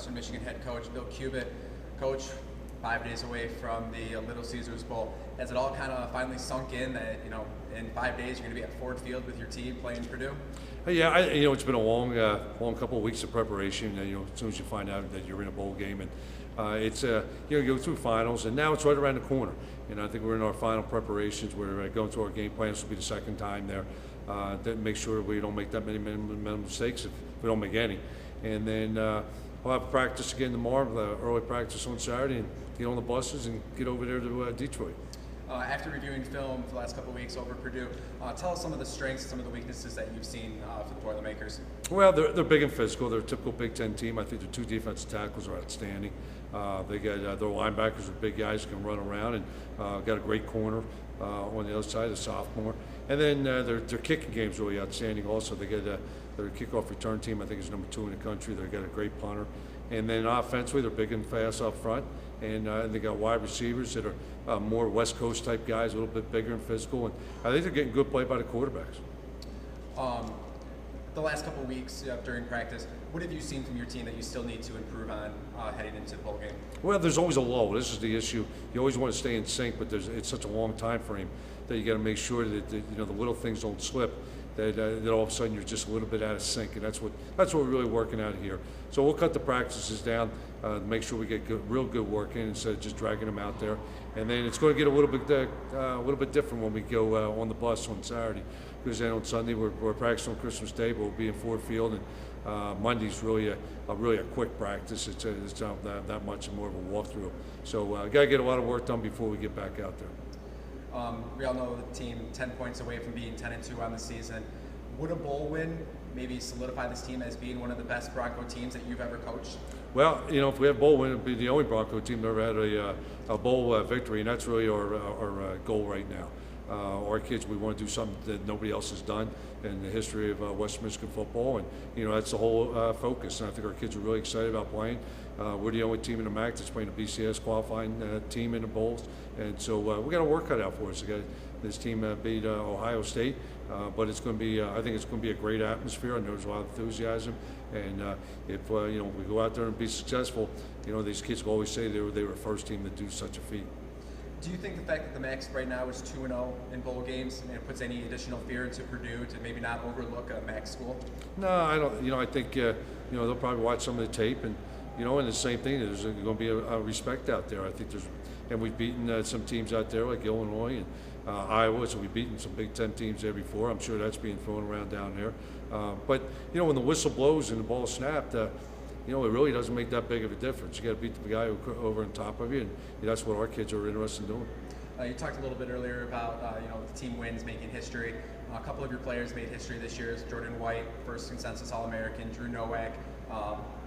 Western Michigan head coach Bill Cubit. Coach, 5 days away from the Little Caesars Bowl. Has it all kind of finally sunk in that, in 5 days you're going to be at Ford Field with your team playing Purdue? Yeah, it's been a long couple of weeks of preparation. As soon as you find out that you're in a bowl game, and it's you go through finals, and now it's right around the corner. And I think we're in our final preparations. We're going through our game plan. This will be the second time there. To make sure we don't make that many mistakes if we don't make any. And then we'll have practice again tomorrow, early practice on Saturday, and get on the buses and get over there to Detroit. After reviewing film for the last couple of weeks over Purdue, tell us some of the strengths, some of the weaknesses that you've seen for the Boilermakers. Well, they're big and physical. They're a typical Big Ten team. I think their 2 defensive tackles are outstanding. They got their linebackers are big guys who can run around, and got a great corner on the other side, a sophomore. And then their kicking game's really outstanding also. They got their kickoff return team, I think, is number 2 in the country. They've got a great punter. And then offensively, they're big and fast up front. And they got wide receivers that are more West Coast type guys, a little bit bigger and physical. And I think they're getting good play by the quarterbacks. The last couple of weeks during practice, what have you seen from your team that you still need to improve on heading into the bowl game? Well, there's always a lull. This is the issue. You always want to stay in sync, but it's such a long time frame that you got to make sure that the little things don't slip. That all of a sudden you're just a little bit out of sync, and that's what we're really working out here. So we'll cut the practices down, make sure we get real good work in instead of just dragging them out there. And then it's going to get a little bit different when we go on the bus on Saturday, because then on Sunday we're practicing on Christmas Day, but we'll be in Ford Field, and Monday's really a quick practice. It's not that much more of a walkthrough. So got to get a lot of work done before we get back out there. We all know the team 10 points away from being 10-2 on the season. Would a bowl win maybe solidify this team as being one of the best Bronco teams that you've ever coached? Well, if we have a bowl win, it'd be the only Bronco team that ever had a bowl victory, and that's really our goal right now. Our kids, we want to do something that nobody else has done in the history of Western Michigan football, and that's the whole focus. And I think our kids are really excited about playing. We're the only team in the MAC that's playing a BCS qualifying team in the bowls, and so we got a work cut out for us. This team beat Ohio State, but it's going to be. I think it's going to be a great atmosphere, and there's a lot of enthusiasm. And if we go out there and be successful, these kids will always say they were the first team to do such a feat. Do you think the fact that the MAC right now is 2-0 in bowl games, puts any additional fear into Purdue to maybe not overlook a MAC school? No, I don't. I think they'll probably watch some of the tape, and and the same thing. There's going to be a respect out there. I think and we've beaten some teams out there like Illinois and Iowa, so we've beaten some Big Ten teams there before. I'm sure that's being thrown around down there. But when the whistle blows and the ball snapped, it really doesn't make that big of a difference. You got to beat the guy over on top of you, and that's what our kids are interested in doing. You talked a little bit earlier about the team wins making history. A couple of your players made history this year. Jordan White, first consensus All-American. Drew Nowak,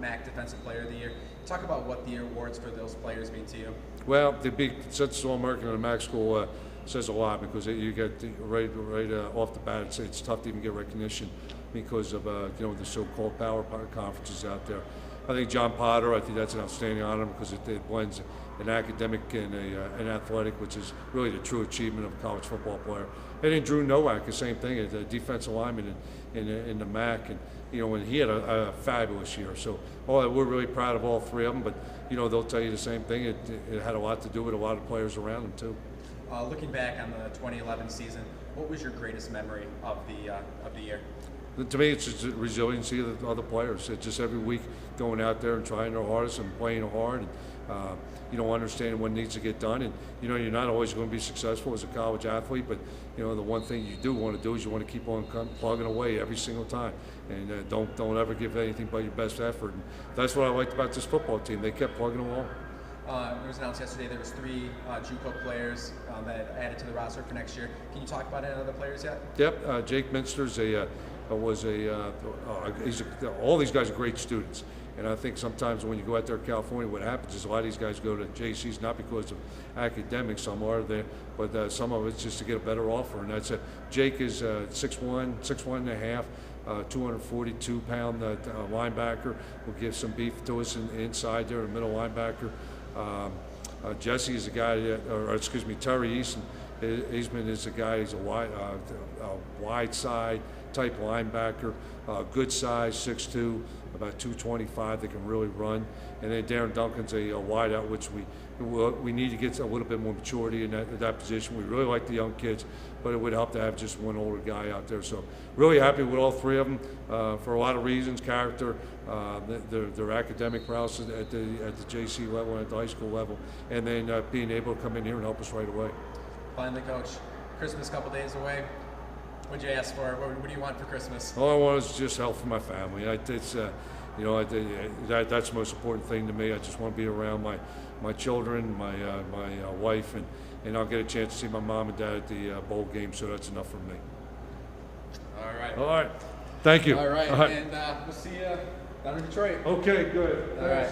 MAC Defensive Player of the Year. Talk about what the awards for those players mean to you. Well, to be consensus All-American in a MAC school says a lot, because you get right off the bat. It's tough to even get recognition because of the so-called power conferences out there. I think John Potter, I think that's an outstanding honor because it blends an academic and an athletic, which is really the true achievement of a college football player. And then Drew Nowak, the same thing, a defensive lineman in the MAC, and and he had a fabulous year. So we're really proud of all 3 of them. But they'll tell you the same thing. It had a lot to do with a lot of players around them too. Looking back on the 2011 season, what was your greatest memory of the year? To me, it's just the resiliency of the other players. It's just every week going out there and trying their hardest and playing hard, and understanding what needs to get done. And you're not always going to be successful as a college athlete, but the one thing you do want to do is you want to keep on plugging away every single time, and don't ever give anything but your best effort. And that's what I liked about this football team. They kept plugging along. It was announced yesterday there was 3 JUCO players that added to the roster for next year. Can you talk about any other players yet? Yep, Jake Minster's all these guys are great students. And I think sometimes when you go out there in California, what happens is a lot of these guys go to JCs not because of academics, some are there, but some of it's just to get a better offer. And that's Jake is 6'1", and a half, 242-pound linebacker. Will give some beef to us inside there, a middle linebacker. Jesse is a guy, Terry Easton Eastman is a guy. He's a wide side type linebacker, good size, 6'2", about 225. They can really run. And then Darren Duncan's a wide out, which we need to get a little bit more maturity in that position. We really like the young kids, but it would help to have just one older guy out there. So really happy with all three of them for a lot of reasons: character, their academic prowess at the JC level and at the high school level, and then being able to come in here and help us right away. Finally, Coach, Christmas a couple days away. What'd you ask for? What do you want for Christmas? All I want is just help for my family. That's the most important thing to me. I just want to be around my children, my wife, and I'll get a chance to see my mom and dad at the bowl game, so that's enough for me. All right. All right. Thank you. All right. And we'll see you down in Detroit. Okay, good. All right.